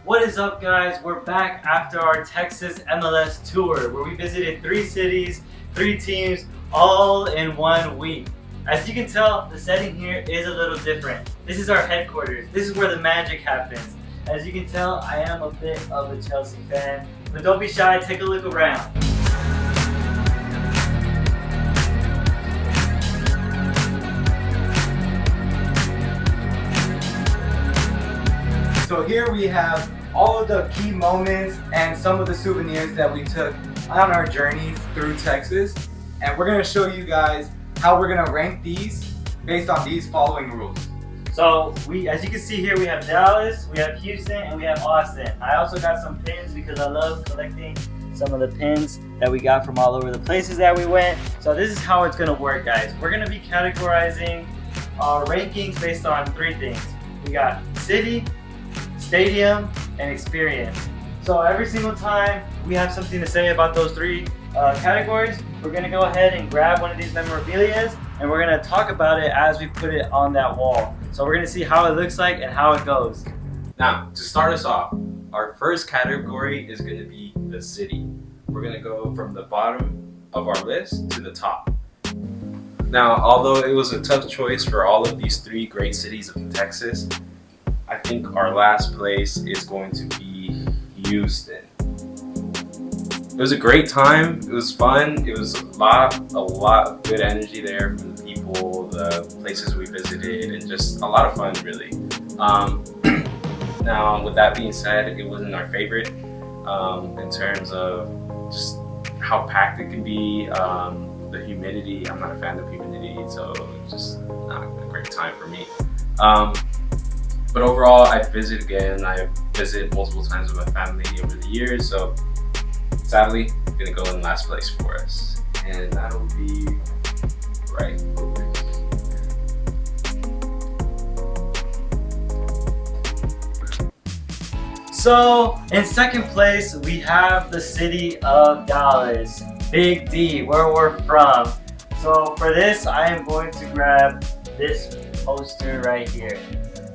What is up, guys? We're back after our Texas MLS tour where we visited 3 cities, 3 teams, all in 1 week. As you can tell, the setting here is a little different. This is our headquarters. This is where the magic happens. As you can tell, I am a bit of a Chelsea fan, but don't be shy, take a look around. So here we have all of the key moments and some of the souvenirs that we took on our journey through Texas. And we're gonna show you guys how we're gonna rank these based on these following rules. So as you can see here, we have Dallas, we have Houston, and we have Austin. I also got some pins because I love collecting some of the pins that we got from all over the places that we went. So this is how it's gonna work, guys. We're gonna be categorizing our rankings based on 3 things. We got city, stadium, and experience. So every single time we have something to say about those 3 categories, we're gonna go ahead and grab one of these memorabilias and we're gonna talk about it as we put it on that wall. So we're gonna see how it looks like and how it goes. Now, to start us off, our first category is gonna be the city. We're gonna go from the bottom of our list to the top. Now, although it was a tough choice for all of these 3 great cities of Texas, I think our last place is going to be Houston. It was a great time. It was fun. It was a lot of good energy there from the people, the places we visited, and just a lot of fun, really. Now, with that being said, it wasn't our favorite in terms of just how packed it can be. The humidity. I'm not a fan of humidity, so it's just not a great time for me. But overall, I'd visit again. I visited multiple times with my family over the years, so sadly, I'm gonna go in last place for us. And that'll be right over here. So in second place, we have the city of Dallas, Big D, where we're from. So for this, I am going to grab this poster right here.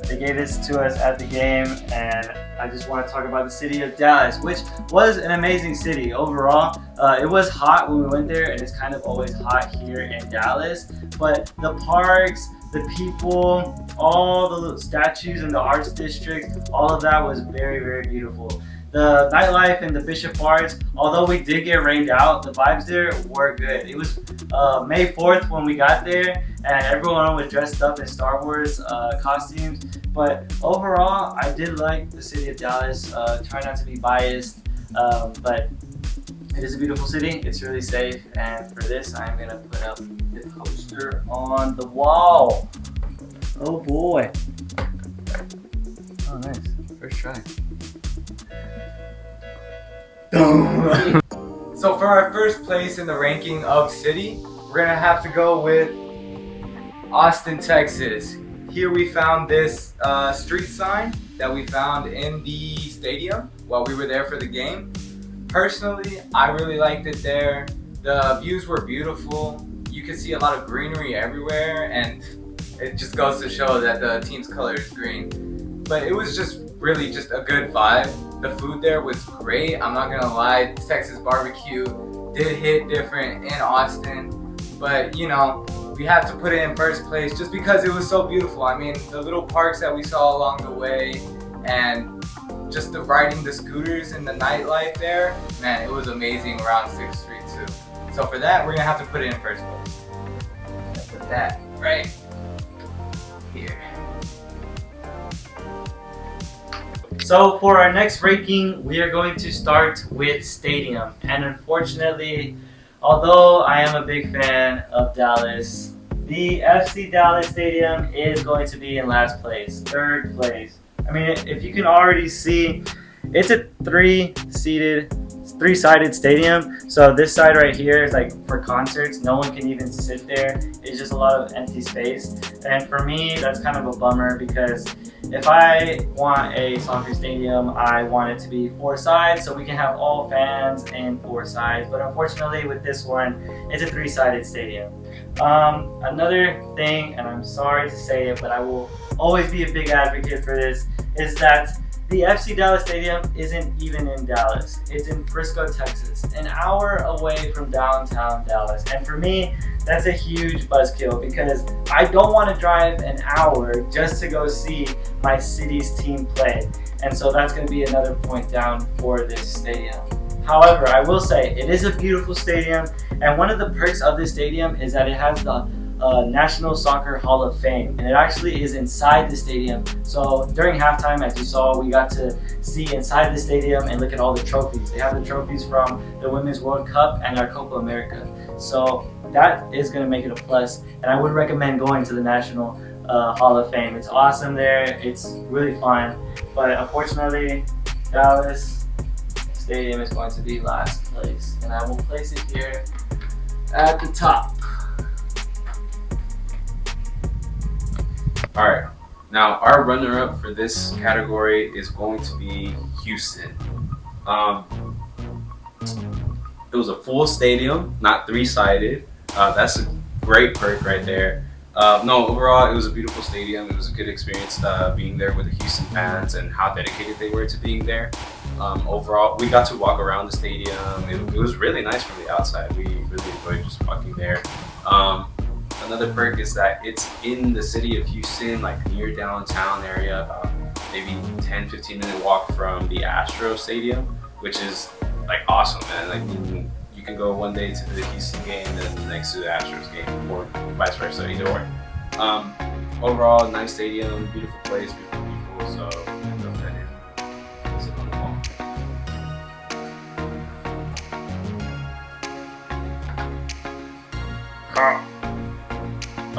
They gave this to us at the game, and I just want to talk about the city of Dallas, which was an amazing city overall. It was hot when we went there, and it's kind of always hot here in Dallas, but the parks, the people, all the statues in the arts district, all of that was very, very beautiful. The nightlife in the Bishop Arts, although we did get rained out, the vibes there were good. It was May 4th when we got there, and everyone was dressed up in Star Wars costumes. But overall, I did like the city of Dallas. Try not to be biased, but it is a beautiful city. It's really safe, and for this, I'm gonna put up the poster on the wall. Oh boy! Oh, nice. First try. So for our first place in the ranking of city, we're gonna have to go with Austin, Texas. Here we found this street sign that we found in the stadium while we were there for the game. Personally, I really liked it there. The views were beautiful. You could see a lot of greenery everywhere, and it just goes to show that the team's color is green. But it was just really just a good vibe. The food there was great. I'm not gonna lie, Texas barbecue did hit different in Austin, but you know, we have to put it in first place just because it was so beautiful. I mean, the little parks that we saw along the way and just the riding the scooters and the nightlife there, man, it was amazing around 6th Street too. So for that, we're gonna have to put it in first place. Put that right here. So for our next ranking, we are going to start with stadium. And unfortunately, although I am a big fan of Dallas, the FC Dallas Stadium is going to be in last place, 3rd place. I mean, if you can already see, it's a 3-sided stadium. So this side right here is like for concerts. No one can even sit there. It's just a lot of empty space. And for me, that's kind of a bummer because if I want a soccer stadium, I want it to be 4 sides so we can have all fans in 4 sides. But unfortunately with this one, it's a 3-sided stadium. Another thing, and I'm sorry to say it, but I will always be a big advocate for this, is that The FC Dallas Stadium isn't even in Dallas. It's in Frisco, Texas, an hour away from downtown Dallas. And for me, that's a huge buzzkill because I don't want to drive an hour just to go see my city's team play. And so that's going to be another point down for this stadium. However, I will say it is a beautiful stadium, and one of the perks of this stadium is that it has the National Soccer Hall of Fame, and it actually is inside the stadium. So during halftime, as you saw, we got to see inside the stadium and look at all the trophies. They have the trophies from the Women's World Cup and our Copa America. So that is going to make it a plus, and I would recommend going to the National Hall of Fame. It's awesome there. It's really fun, but unfortunately, Dallas Stadium is going to be last place, and I will place it here at the top. All right. Now, our runner-up for this category is going to be Houston. It was a full stadium, not three-sided. That's a great perk right there. No, overall, it was a beautiful stadium. It was a good experience being there with the Houston fans and how dedicated they were to being there. Overall, we got to walk around the stadium. It was really nice from the outside. We really enjoyed just walking there. Another perk is that it's in the city of Houston, like near downtown area, about maybe 10-15 minute walk from the Astro Stadium, which is like awesome, man. Like you can go one day to the Houston game and then next to the Astros game, or vice versa, either way. Overall, nice stadium, beautiful place, beautiful people, so throw that in. Sit on the ball.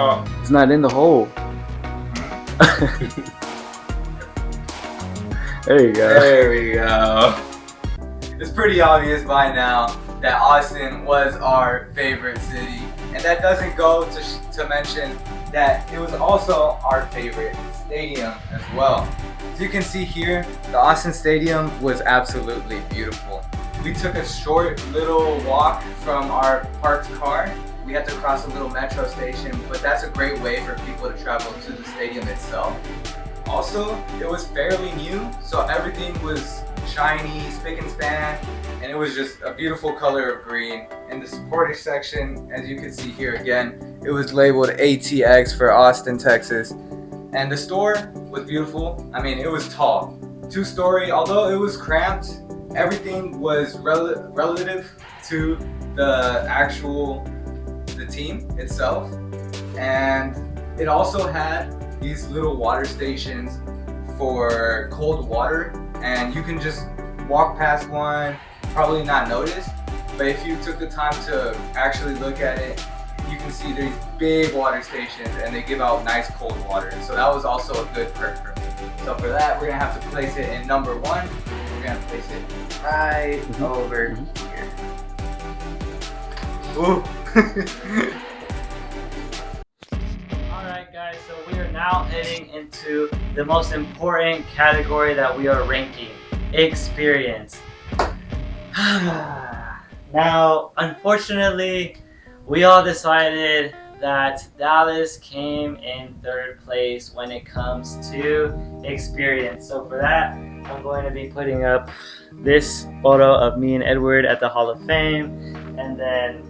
Oh, it's not in the hole. There you go. There we go. It's pretty obvious by now that Austin was our favorite city, and that doesn't go to mention that it was also our favorite stadium as well. As you can see here, the Austin Stadium was absolutely beautiful. We took a short little walk from our parked car. We had to cross a little metro station, but that's a great way for people to travel to the stadium itself. Also, it was fairly new, so everything was shiny, spick and span, and it was just a beautiful color of green. In the supporter section, as you can see here again, it was labeled ATX for Austin, Texas. And the store was beautiful. I mean, it was tall. 2-story, although it was cramped, everything was relative to the team itself. And it also had these little water stations for cold water, and you can just walk past one, probably not notice, but if you took the time to actually look at it, you can see these big water stations and they give out nice cold water. So that was also a good perk for me. So for that, we're gonna have to place it in number 1. We're gonna place it right over here. Ooh. Alright guys, so we are now heading into the most important category that we are ranking, experience. Now, unfortunately, we all decided that Dallas came in 3rd place when it comes to experience. So for that, I'm going to be putting up this photo of me and Edward at the Hall of Fame, and then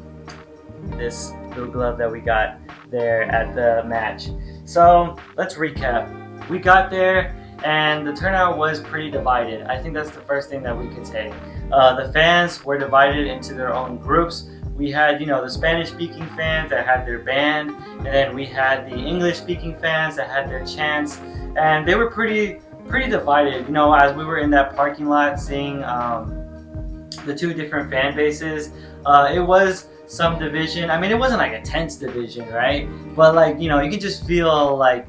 this little glove that we got there at the match. So let's recap. We got there and the turnout was pretty divided. I think that's the first thing that we could say. The fans were divided into their own groups. We had, the Spanish-speaking fans that had their band, and then we had the English-speaking fans that had their chants, and they were pretty divided. As we were in that parking lot seeing the 2 different fan bases, it was some division. I mean, it wasn't like a tense division, right? But you could just feel like,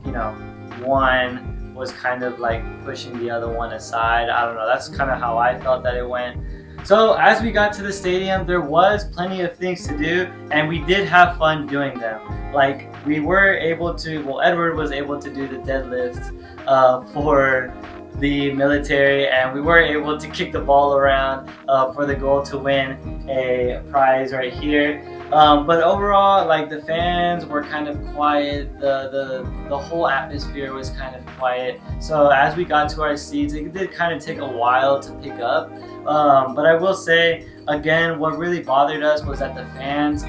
one was kind of like pushing the other one aside. I don't know. That's kind of how I felt that it went. So as we got to the stadium, there was plenty of things to do, and we did have fun doing them. Like, we were able to, Edward was able to do the deadlift for the military, and we were able to kick the ball around for the goal to win a prize right here. But overall, like, the fans were kind of quiet. The whole atmosphere was kind of quiet. So as we got to our seats, it did kind of take a while to pick up. But I will say, again, what really bothered us was that the fans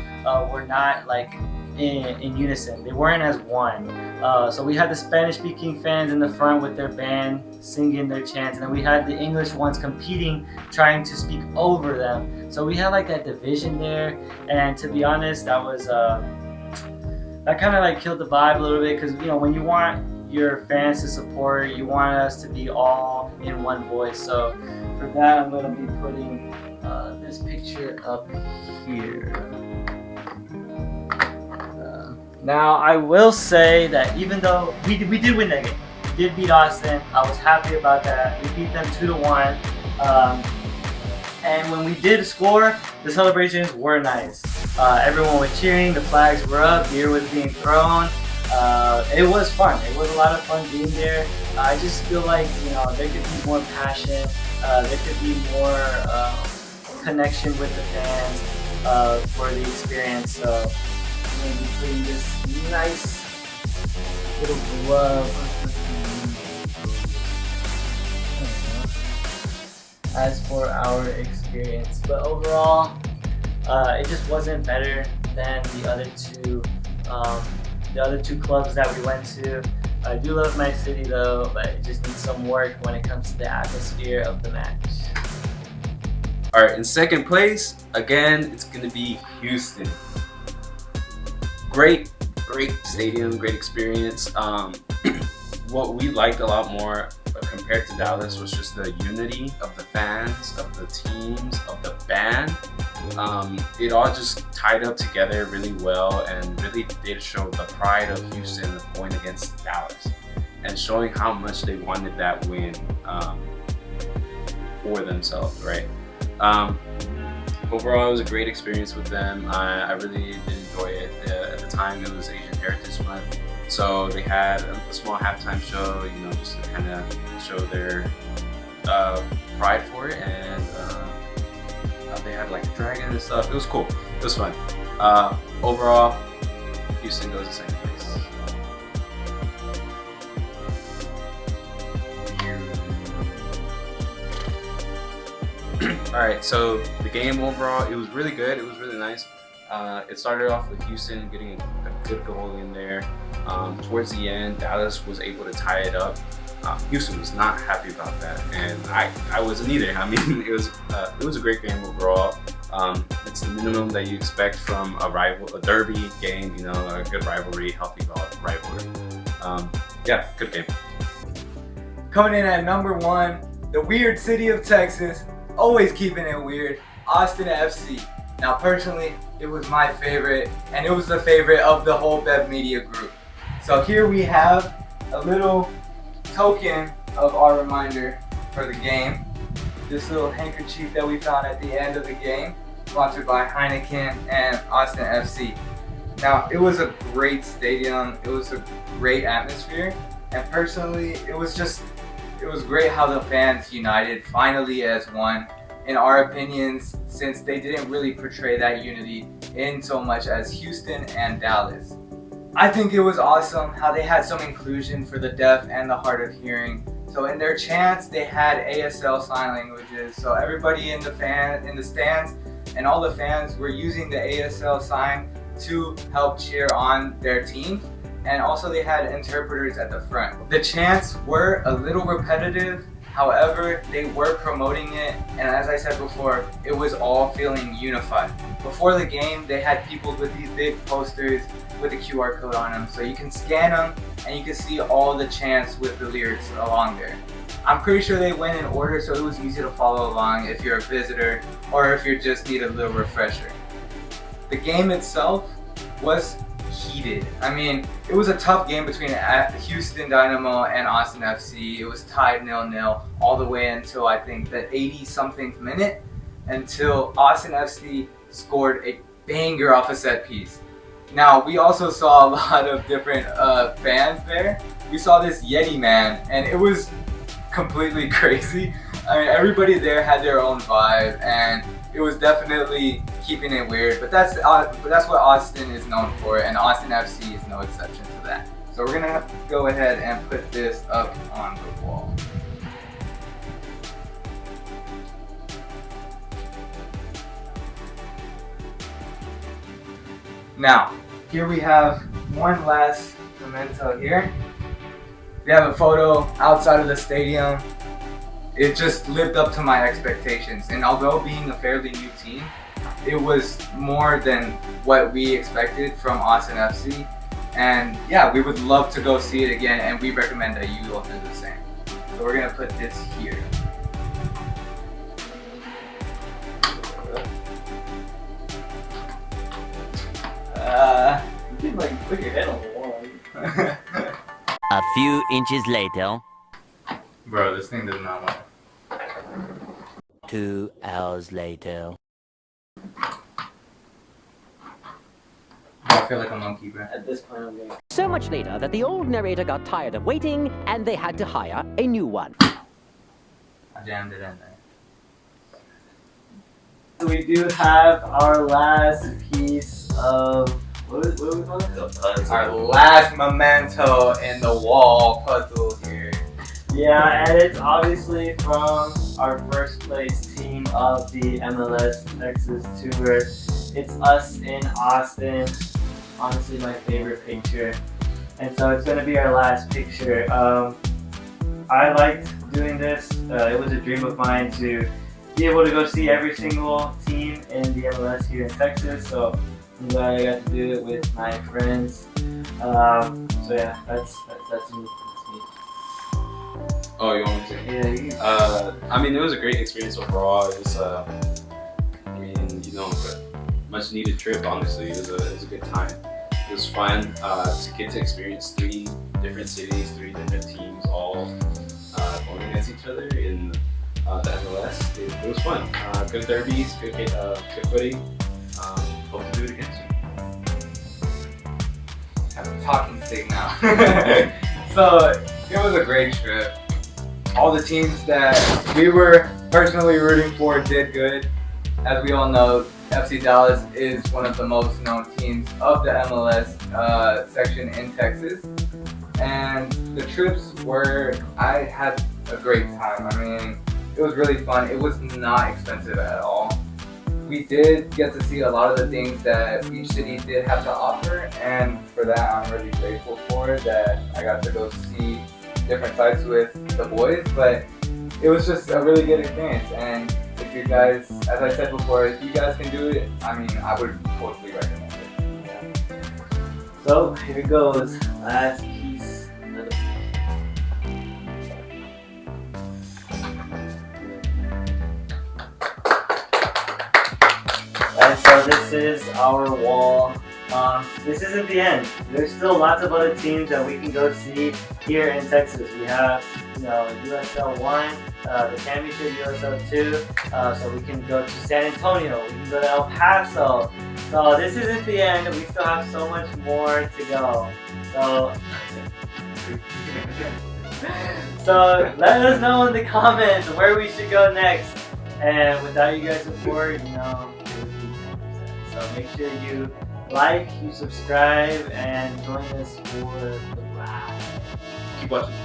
were not like in unison. They weren't as one. So we had the Spanish-speaking fans in the front with their band singing their chants, and then we had the English ones competing, trying to speak over them. So we had like that division there, and to be honest, that was that kind of like killed the vibe a little bit, because when you want your fans to support, you want us to be all in one voice. So for that, I'm going to be putting this picture up here. Now, I will say that even though we did win that game, we did beat Austin, I was happy about that. We beat them 2-1. And when we did score, the celebrations were nice. Everyone was cheering, the flags were up, beer was being thrown. It was fun. It was a lot of fun being there. I just feel like there could be more passion. There could be more connection with the fans for the experience. So I'm going to be putting this nice little glove as for our experience. But overall, it just wasn't better than the other two clubs that we went to. I do love my city though, but it just needs some work when it comes to the atmosphere of the match. All right, in second place, again, it's going to be Houston. Great stadium, great experience. What we liked a lot more compared to Dallas was just the unity of the fans, of the teams, of the band. It all just tied up together really well, and really did show the pride of Houston going against Dallas and showing how much they wanted that win for themselves, right? Overall, it was a great experience with them. I really did enjoy it. At the time, it was Asian Heritage Month, so they had a small halftime show, just to kind of show their pride for it, and they had like a dragon and stuff. It was cool. It was fun. Overall, Houston goes to second place. All right, so the game overall, it was really good. It was really nice. It started off with Houston getting a good goal in there. Towards the end, Dallas was able to tie it up. Houston was not happy about that, and I wasn't either. I mean, it was a great game overall. It's the minimum that you expect from a derby game. A good rivalry, healthy rivalry. Yeah, good game. Coming in at number 1, the weird city of Texas. Always keeping it weird, Austin FC. Now personally, it was my favorite, and it was the favorite of the whole Bev Media group. So here we have a little token of our reminder for the game. This little handkerchief that we found at the end of the game, sponsored by Heineken and Austin FC. Now, it was a great stadium, it was a great atmosphere, and personally, it was great how the fans united finally as one, in our opinions, since they didn't really portray that unity in so much as Houston and Dallas. I think it was awesome how they had some inclusion for the deaf and the hard of hearing. So in their chants, they had ASL sign languages. So everybody in the stands and all the fans were using the ASL sign to help cheer on their team. And also they had interpreters at the front. The chants were a little repetitive, however, they were promoting it, and as I said before, it was all feeling unified. Before the game, they had people with these big posters with a QR code on them, so you can scan them and you can see all the chants with the lyrics along there. I'm pretty sure they went in order, so it was easy to follow along if you're a visitor or if you just need a little refresher. The game itself was heated. I mean, it was a tough game between Houston Dynamo and Austin FC. It was tied 0-0 all the way until I think the 80-something minute, until Austin FC scored a banger off a set piece. Now, we also saw a lot of different fans there. We saw this Yeti man, and it was completely crazy. I mean, everybody there had their own vibe, and it was definitely keeping it weird. But that's what Austin is known for, and Austin FC is no exception to that. So we're gonna have to go ahead and put this up on the wall. Now, here we have one last memento here. We have a photo outside of the stadium. It just lived up to my expectations, and although being a fairly new team, it was more than what we expected from Austin FC. And yeah, we would love to go see it again, and we recommend that you all do the same. So we're gonna put this here. You can like put your head on the wall. A few inches later. Bro, this thing does not work. 2 hours later. I feel like a monkey, bro. At this point, I'm going. So much later that the old narrator got tired of waiting and they had to hire a new one. I jammed it in there. So we do have our last piece of what do we call it? Our last memento in the wall puzzle here. Yeah, and it's obviously from our first place team of the MLS Texas Tour. It's us in Austin. Honestly, my favorite picture. And so it's going to be our last picture. I liked doing this. It was a dream of mine to be able to go see every single team in the MLS here in Texas. So I'm glad I got to do it with my friends. So yeah, that's me. Oh, you want me to? Yeah, you. I mean, it was a great experience overall. It was, I mean, you know, much needed trip. Honestly, it was a good time. It was fun to get to experience 3 different cities, 3 different teams, all going against each other in the MLS. It was fun. Good derbies, good footing. Hope to do it again soon. Have a talking stick now. So it was a great trip. All the teams that we were personally rooting for did good. As we all know, FC Dallas is one of the most known teams of the MLS section in Texas. And the trips I had a great time. I mean, it was really fun. It was not expensive at all. We did get to see a lot of the things that each city did have to offer, and for that I'm really grateful for that I got to go see different sites with the boys. But it was just a really good experience, and if you guys, as I said before, if you guys can do it, I mean, I would totally recommend it. Yeah. So here it goes. Last piece. And so this is our wall. This isn't the end. There's still lots of other teams that we can go see here in Texas. We have, USL 1, the championship USL 2, so we can go to San Antonio, we can go to El Paso. So this isn't the end. We still have so much more to go. So let us know in the comments where we should go next. And without you guys' support, it would be 10%. So make sure you like, you subscribe, and join us for the ride. Keep watching.